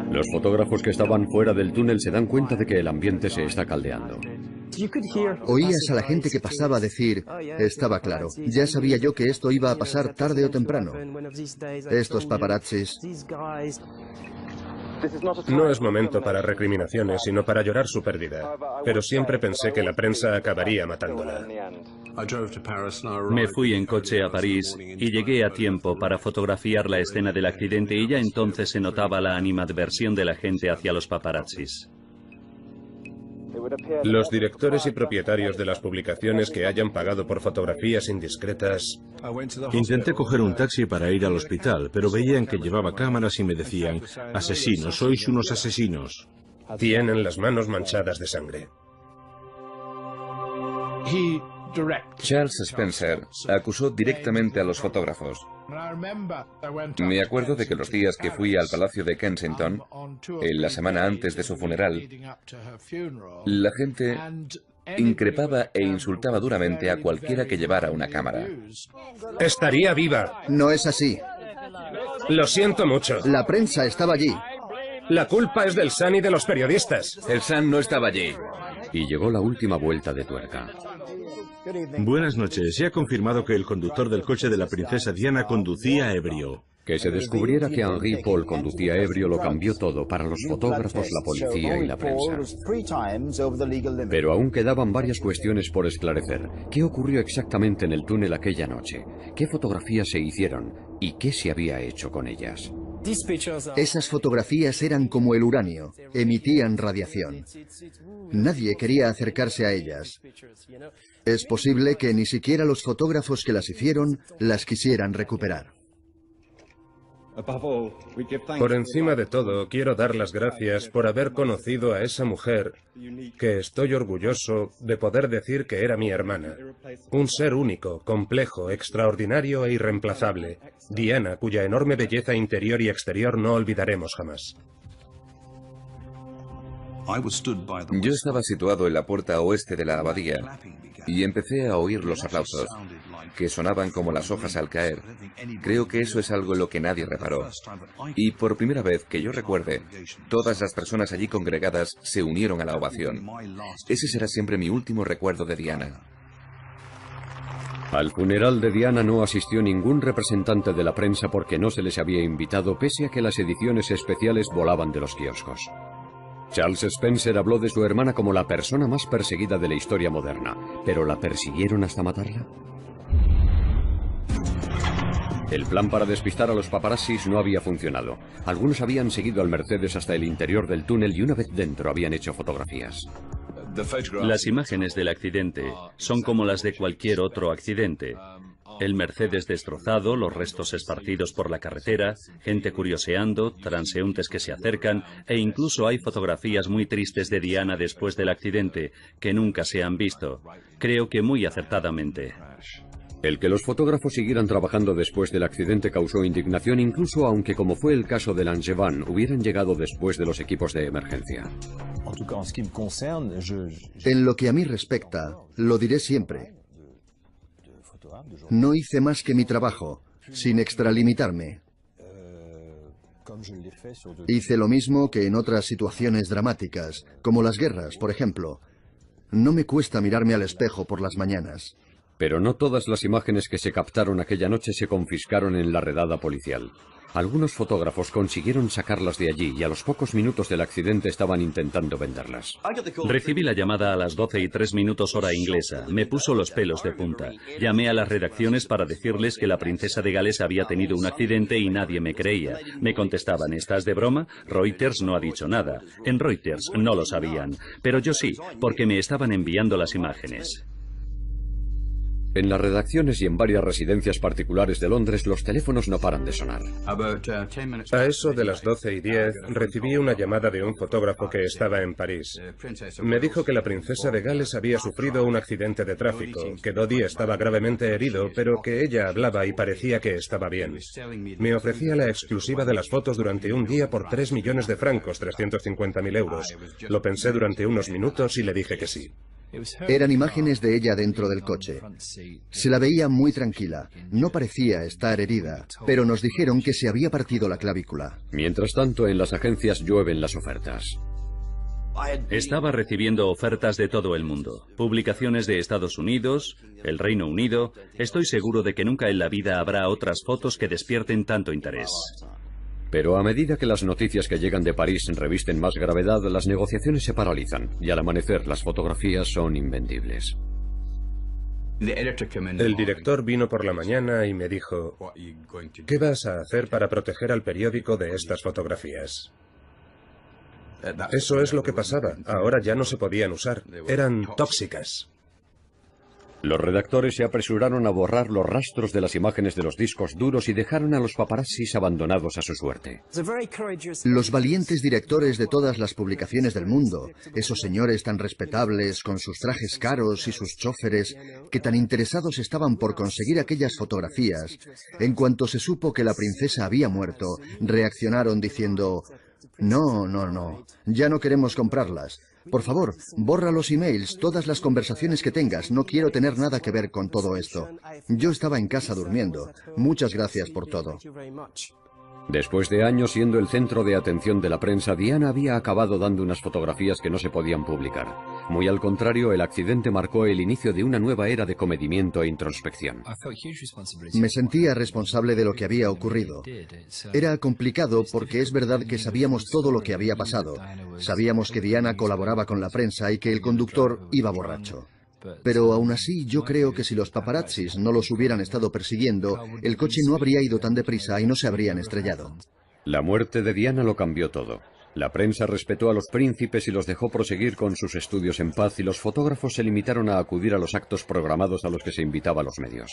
Los fotógrafos que estaban fuera del túnel se dan cuenta de que el ambiente se está caldeando. Oías a la gente que pasaba decir, estaba claro, ya sabía yo que esto iba a pasar tarde o temprano. Estos paparazzis. No es momento para recriminaciones, sino para llorar su pérdida. Pero siempre pensé que la prensa acabaría matándola. Me fui en coche a París y llegué a tiempo para fotografiar la escena del accidente y ya entonces se notaba la animadversión de la gente hacia los paparazzis. Los directores y propietarios de las publicaciones que hayan pagado por fotografías indiscretas... Intenté coger un taxi para ir al hospital, pero veían que llevaba cámaras y me decían, asesinos, sois unos asesinos. Tienen las manos manchadas de sangre. Charles Spencer acusó directamente a los fotógrafos. Me acuerdo de que los días que fui al Palacio de Kensington, en la semana antes de su funeral, la gente increpaba e insultaba duramente a cualquiera que llevara una cámara. ¡Estaría viva! No es así. Lo siento mucho. La prensa estaba allí. La culpa es del Sun y de los periodistas. El Sun no estaba allí. Y llegó la última vuelta de tuerca. Buenas noches. Se ha confirmado que el conductor del coche de la princesa Diana conducía ebrio. Que se descubriera que Henri Paul conducía ebrio lo cambió todo para los fotógrafos, la policía y la prensa. Pero aún quedaban varias cuestiones por esclarecer. ¿Qué ocurrió exactamente en el túnel aquella noche? ¿Qué fotografías se hicieron? ¿Y qué se había hecho con ellas? Esas fotografías eran como el uranio, emitían radiación. Nadie quería acercarse a ellas. Es posible que ni siquiera los fotógrafos que las hicieron las quisieran recuperar. Por encima de todo, quiero dar las gracias por haber conocido a esa mujer que estoy orgulloso de poder decir que era mi hermana. Un ser único, complejo, extraordinario e irreemplazable. Diana, cuya enorme belleza interior y exterior no olvidaremos jamás. Yo estaba situado en la puerta oeste de la abadía y empecé a oír los aplausos, que sonaban como las hojas al caer. Creo que eso es algo en lo que nadie reparó. Y por primera vez que yo recuerde, todas las personas allí congregadas se unieron a la ovación. Ese será siempre mi último recuerdo de Diana. Al funeral de Diana no asistió ningún representante de la prensa porque no se les había invitado, pese a que las ediciones especiales volaban de los kioscos. Charles Spencer habló de su hermana como la persona más perseguida de la historia moderna, pero ¿la persiguieron hasta matarla? El plan para despistar a los paparazzis no había funcionado. Algunos habían seguido al Mercedes hasta el interior del túnel y una vez dentro habían hecho fotografías. Las imágenes del accidente son como las de cualquier otro accidente. El Mercedes destrozado, los restos esparcidos por la carretera, gente curioseando, transeúntes que se acercan, e incluso hay fotografías muy tristes de Diana después del accidente, que nunca se han visto. Creo que muy acertadamente. El que los fotógrafos siguieran trabajando después del accidente causó indignación, incluso aunque, como fue el caso de Langevin, hubieran llegado después de los equipos de emergencia. En lo que a mí respecta, lo diré siempre. No hice más que mi trabajo, sin extralimitarme. Hice lo mismo que en otras situaciones dramáticas, como las guerras, por ejemplo. No me cuesta mirarme al espejo por las mañanas. Pero no todas las imágenes que se captaron aquella noche se confiscaron en la redada policial. Algunos fotógrafos consiguieron sacarlas de allí y a los pocos minutos del accidente estaban intentando venderlas. Recibí la llamada a las 12:03 hora inglesa. Me puso los pelos de punta. Llamé a las redacciones para decirles que la princesa de Gales había tenido un accidente y nadie me creía. Me contestaban, ¿estás de broma? Reuters no ha dicho nada. En Reuters no lo sabían. Pero yo sí, porque me estaban enviando las imágenes. En las redacciones y en varias residencias particulares de Londres los teléfonos no paran de sonar. A eso de las 12:10 recibí una llamada de un fotógrafo que estaba en París. Me dijo que la princesa de Gales había sufrido un accidente de tráfico, que Dodi estaba gravemente herido, pero que ella hablaba y parecía que estaba bien. Me ofrecía la exclusiva de las fotos durante un día por 3 millones de francos, 350.000 euros. Lo pensé durante unos minutos y le dije que sí. Eran imágenes de ella dentro del coche. Se la veía muy tranquila, no parecía estar herida, pero nos dijeron que se había partido la clavícula. Mientras tanto, en las agencias llueven las ofertas. Estaba recibiendo ofertas de todo el mundo. Publicaciones de Estados Unidos, el Reino Unido. Estoy seguro de que nunca en la vida habrá otras fotos que despierten tanto interés. Pero a medida que las noticias que llegan de París revisten más gravedad, las negociaciones se paralizan y al amanecer las fotografías son invendibles. El director vino por la mañana y me dijo, ¿qué vas a hacer para proteger al periódico de estas fotografías? Eso es lo que pasaba. Ahora ya no se podían usar. Eran tóxicas. Los redactores se apresuraron a borrar los rastros de las imágenes de los discos duros y dejaron a los paparazzis abandonados a su suerte. Los valientes directores de todas las publicaciones del mundo, esos señores tan respetables, con sus trajes caros y sus chóferes, que tan interesados estaban por conseguir aquellas fotografías, en cuanto se supo que la princesa había muerto, reaccionaron diciendo: no, ya no queremos comprarlas. Por favor, borra los emails, todas las conversaciones que tengas. No quiero tener nada que ver con todo esto. Yo estaba en casa durmiendo. Muchas gracias por todo. Después de años siendo el centro de atención de la prensa, Diana había acabado dando unas fotografías que no se podían publicar. Muy al contrario, el accidente marcó el inicio de una nueva era de comedimiento e introspección. Me sentía responsable de lo que había ocurrido. Era complicado porque es verdad que sabíamos todo lo que había pasado. Sabíamos que Diana colaboraba con la prensa y que el conductor iba borracho. Pero aún así, yo creo que si los paparazzis no los hubieran estado persiguiendo, el coche no habría ido tan deprisa y no se habrían estrellado. La muerte de Diana lo cambió todo. La prensa respetó a los príncipes y los dejó proseguir con sus estudios en paz, y los fotógrafos se limitaron a acudir a los actos programados a los que se invitaba a los medios.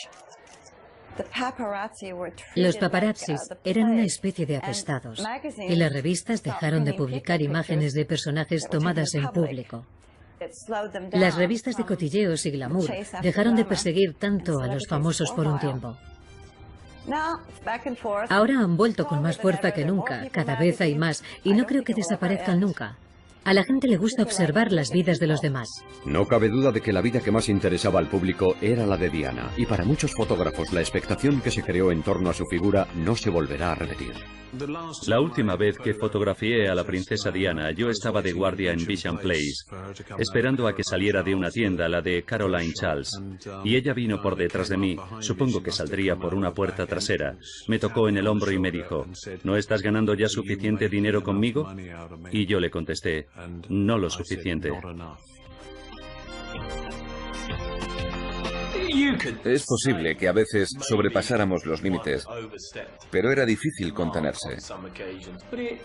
Los paparazzis eran una especie de apestados, y las revistas dejaron de publicar imágenes de personajes tomadas en público. Las revistas de cotilleos y glamour dejaron de perseguir tanto a los famosos por un tiempo. Ahora han vuelto con más fuerza que nunca, cada vez hay más, y no creo que desaparezcan nunca. A la gente le gusta observar las vidas de los demás. No cabe duda de que la vida que más interesaba al público era la de Diana, y para muchos fotógrafos la expectación que se creó en torno a su figura no se volverá a repetir. La última vez que fotografié a la princesa Diana, yo estaba de guardia en Bisham Place, esperando a que saliera de una tienda, la de Caroline Charles, y ella vino por detrás de mí, supongo que saldría por una puerta trasera. Me tocó en el hombro y me dijo, ¿no estás ganando ya suficiente dinero conmigo? Y yo le contesté, no lo suficiente. Es posible que a veces sobrepasáramos los límites, pero era difícil contenerse.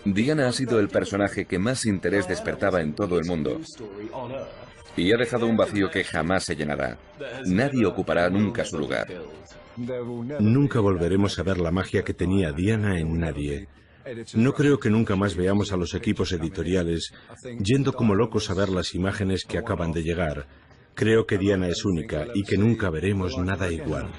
Diana ha sido el personaje que más interés despertaba en todo el mundo, y ha dejado un vacío que jamás se llenará. Nadie ocupará nunca su lugar. Nunca volveremos a ver la magia que tenía Diana en nadie. No creo que nunca más veamos a los equipos editoriales yendo como locos a ver las imágenes que acaban de llegar. Creo que Diana es única y que nunca veremos nada igual.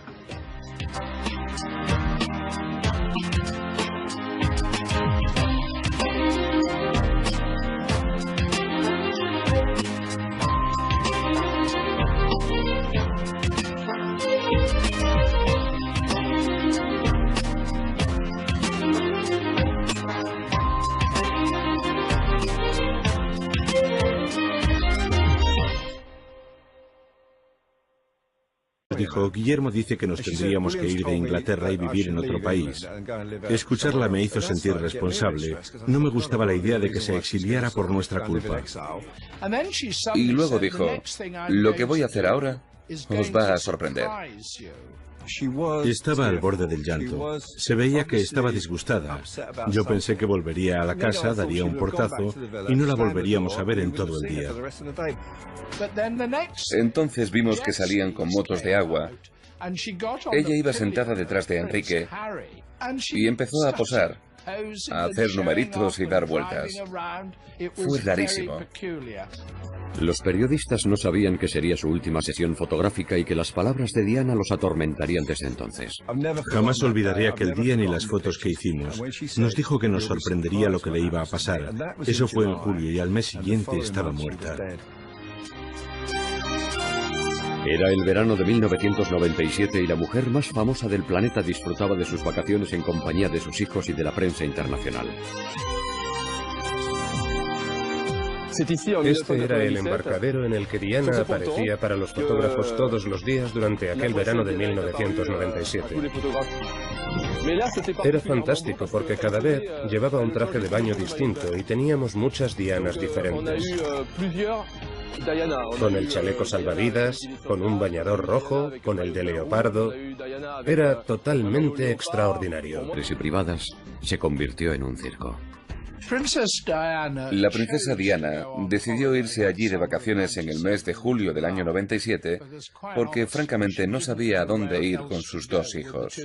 Dijo, Guillermo dice que nos tendríamos que ir de Inglaterra y vivir en otro país. Escucharla me hizo sentir responsable. No me gustaba la idea de que se exiliara por nuestra culpa. Y luego dijo, lo que voy a hacer ahora os va a sorprender. Estaba al borde del llanto. Se veía que estaba disgustada. Yo pensé que volvería a la casa, daría un portazo y no la volveríamos a ver en todo el día. Entonces vimos que salían con motos de agua. Ella iba sentada detrás de Enrique y empezó a posar, a hacer numeritos y dar vueltas. Fue rarísimo. Los periodistas no sabían que sería su última sesión fotográfica y que las palabras de Diana los atormentarían desde entonces. Jamás olvidaré aquel día ni las fotos que hicimos. Nos dijo que nos sorprendería lo que le iba a pasar. Eso fue en julio y al mes siguiente estaba muerta. Era el verano de 1997 y la mujer más famosa del planeta disfrutaba de sus vacaciones en compañía de sus hijos y de la prensa internacional. Este era el embarcadero en el que Diana aparecía para los fotógrafos todos los días durante aquel verano de 1997. Era fantástico porque cada vez llevaba un traje de baño distinto y teníamos muchas Dianas diferentes. Con el chaleco salvavidas, con un bañador rojo, con el de leopardo. Era totalmente extraordinario. Y privadas se convirtió en un circo. La princesa Diana decidió irse allí de vacaciones en el mes de julio del año 97 porque francamente no sabía a dónde ir con sus dos hijos.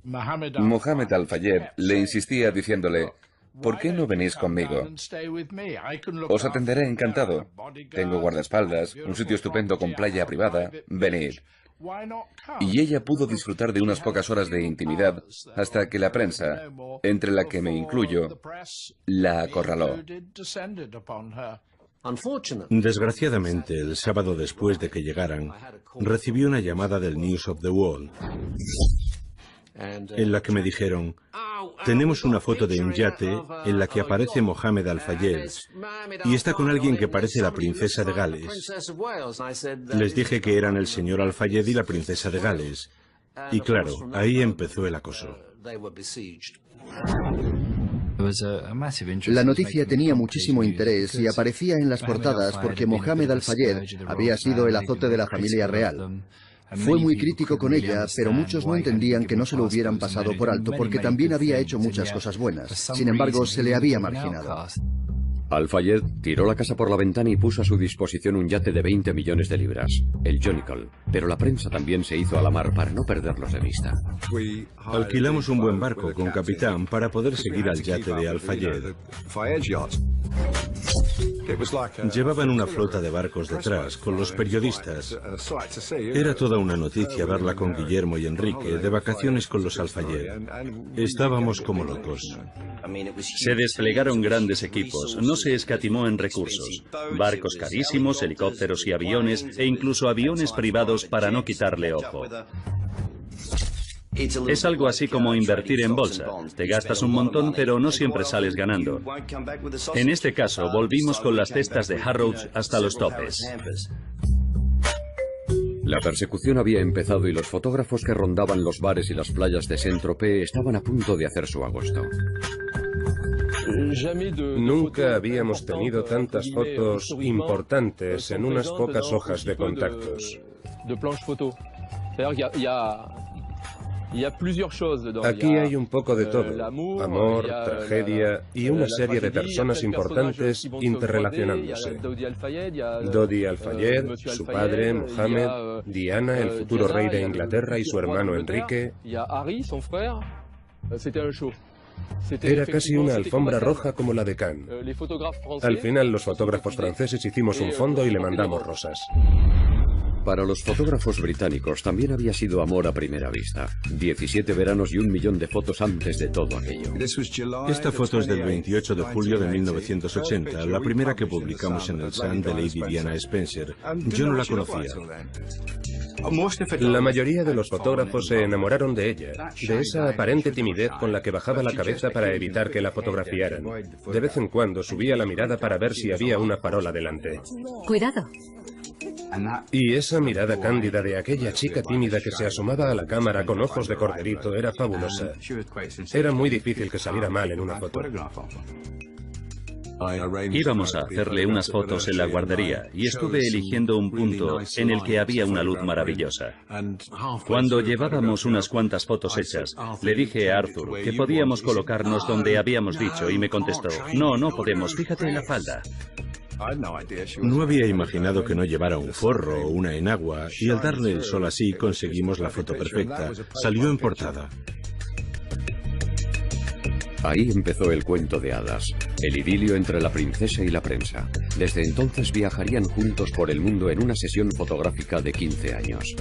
Mohamed Al-Fayed le insistía diciéndole, ¿por qué no venís conmigo? Os atenderé encantado. Tengo guardaespaldas, un sitio estupendo con playa privada. Venid. Y ella pudo disfrutar de unas pocas horas de intimidad hasta que la prensa, entre la que me incluyo, la acorraló. Desgraciadamente, el sábado después de que llegaran, recibí una llamada del News of the World, en la que me dijeron, tenemos una foto de un yate en la que aparece Mohamed Al-Fayed y está con alguien que parece la princesa de Gales. Les dije que eran el señor Al-Fayed y la princesa de Gales. Y claro, ahí empezó el acoso. La noticia tenía muchísimo interés y aparecía en las portadas porque Mohamed Al-Fayed había sido el azote de la familia real. Fue muy crítico con ella, pero muchos no entendían que no se lo hubieran pasado por alto porque también había hecho muchas cosas buenas. Sin embargo, se le había marginado. Al-Fayed tiró la casa por la ventana y puso a su disposición un yate de 20 millones de libras, el Jonicle, pero la prensa también se hizo a la mar para no perderlos de vista. Alquilamos un buen barco con capitán para poder seguir al yate de Al-Fayed. Llevaban una flota de barcos detrás, con los periodistas. Era toda una noticia verla con Guillermo y Enrique, de vacaciones con los Al-Fayed. Estábamos como locos. Se desplegaron grandes equipos, no se escatimó en recursos. Barcos carísimos, helicópteros y aviones, e incluso aviones privados para no quitarle ojo. Es algo así como invertir en bolsa. Te gastas un montón, pero no siempre sales ganando. En este caso, volvimos con las cestas de Harrods hasta los topes. La persecución había empezado y los fotógrafos que rondaban los bares y las playas de Saint-Tropez estaban a punto de hacer su agosto. Nunca habíamos tenido tantas fotos importantes en unas pocas hojas de contactos. Aquí hay un poco de todo, amor, tragedia y una serie de personas importantes interrelacionándose. Dodi Al-Fayed, su padre, Mohammed, Diana, el futuro rey de Inglaterra y su hermano Enrique. Era casi una alfombra roja como la de Cannes. Al final los fotógrafos franceses hicimos un fondo y le mandamos rosas. Para los fotógrafos británicos también había sido amor a primera vista. 17 veranos y 1 millón de fotos antes de todo aquello. Esta foto es del 28 de julio de 1980, la primera que publicamos en el Sun de Lady Diana Spencer. Yo no la conocía. La mayoría de los fotógrafos se enamoraron de ella, de esa aparente timidez con la que bajaba la cabeza para evitar que la fotografiaran. De vez en cuando subía la mirada para ver si había una farola delante. Cuidado. Y esa mirada cándida de aquella chica tímida que se asomaba a la cámara con ojos de corderito era fabulosa. Era muy difícil que saliera mal en una foto. Íbamos a hacerle unas fotos en la guardería y estuve eligiendo un punto en el que había una luz maravillosa. Cuando llevábamos unas cuantas fotos hechas, le dije a Arthur que podíamos colocarnos donde habíamos dicho y me contestó, no, no podemos, fíjate en la falda. No había imaginado que no llevara un forro o una enagua y al darle el sol así conseguimos la foto perfecta. Salió en portada. Ahí empezó el cuento de hadas, el idilio entre la princesa y la prensa. Desde entonces viajarían juntos por el mundo en una sesión fotográfica de 15 años.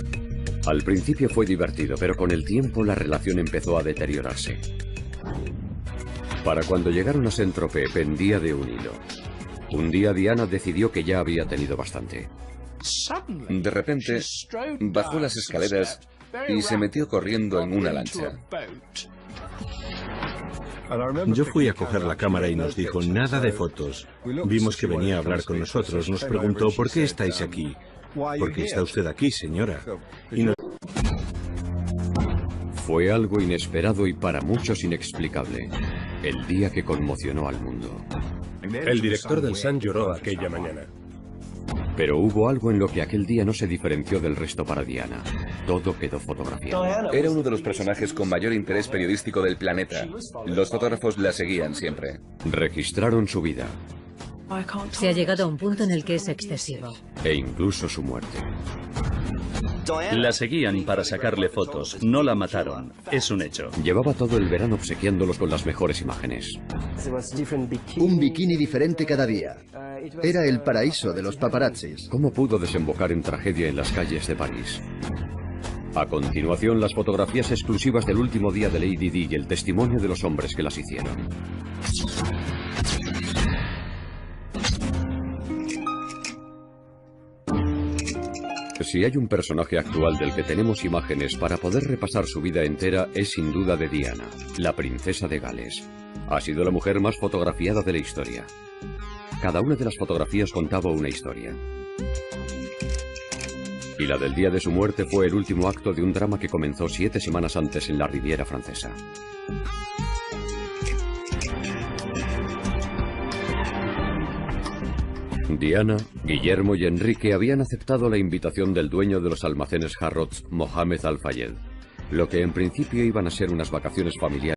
Al principio fue divertido, pero con el tiempo la relación empezó a deteriorarse. Para cuando llegaron a Saint-Tropez pendía de un hilo. Un día Diana decidió que ya había tenido bastante. De repente, bajó las escaleras y se metió corriendo en una lancha. Yo fui a coger la cámara y nos dijo, nada de fotos. Vimos que venía a hablar con nosotros. Nos preguntó, ¿por qué estáis aquí? ¿Por qué está usted aquí, señora? Y nos... Fue algo inesperado y para muchos inexplicable. El día que conmocionó al mundo. El director del Sun lloró aquella mañana. Pero hubo algo en lo que aquel día no se diferenció del resto para Diana. Todo quedó fotografiado. Era uno de los personajes con mayor interés periodístico del planeta. Los fotógrafos la seguían siempre. Registraron su vida. Se ha llegado a un punto en el que es excesivo. E incluso su muerte. La seguían para sacarle fotos, no la mataron, es un hecho. Llevaba todo el verano obsequiándolos con las mejores imágenes. Un bikini diferente cada día. Era el paraíso de los paparazzis. ¿Cómo pudo desembocar en tragedia en las calles de París? A continuación, las fotografías exclusivas del último día de Lady Di y el testimonio de los hombres que las hicieron. Si hay un personaje actual del que tenemos imágenes para poder repasar su vida entera, es sin duda de Diana, la princesa de Gales. Ha sido la mujer más fotografiada de la historia. Cada una de las fotografías contaba una historia. Y la del día de su muerte fue el último acto de un drama que comenzó 7 semanas antes en la Riviera francesa. Diana, Guillermo y Enrique habían aceptado la invitación del dueño de los almacenes Harrods, Mohamed Al-Fayed. Lo que en principio iban a ser unas vacaciones familiares